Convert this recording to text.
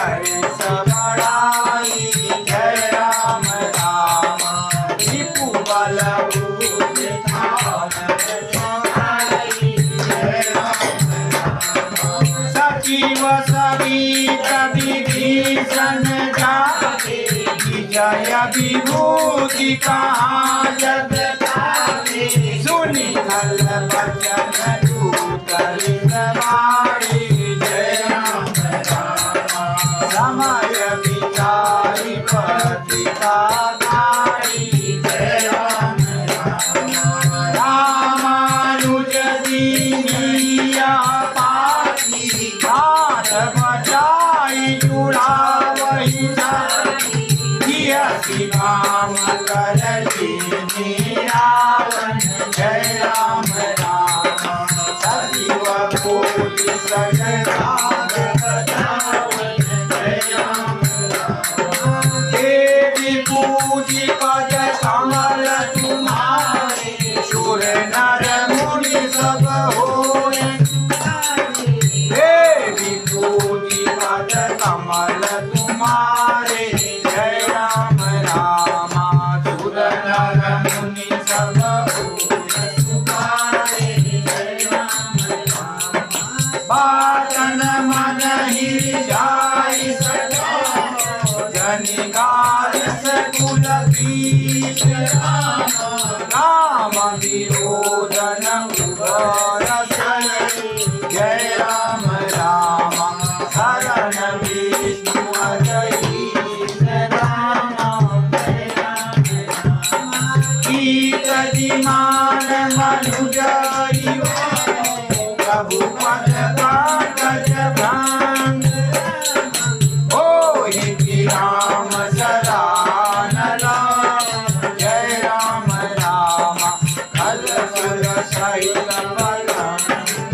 करस बड़ाई जय राम राम रिपु बल भूत धाम जय राम सचिव सवित विभीषण जाते जय विभूति कहाँ जग जाते सुनि खल बचन दूतर सवारी जय राम राम समय विचारी पतिता नारी जय राम राम रामानुज दीनिया पाती हाथ बचाई जुड़ावहि साथी राम करली निरावन जय राम राम सजीव कोटि सगराग बजावन जय राम राम देवी पूजी पद कमल तुम्हारे सुर नर मुनि सब होय देवी पूजी पद कमल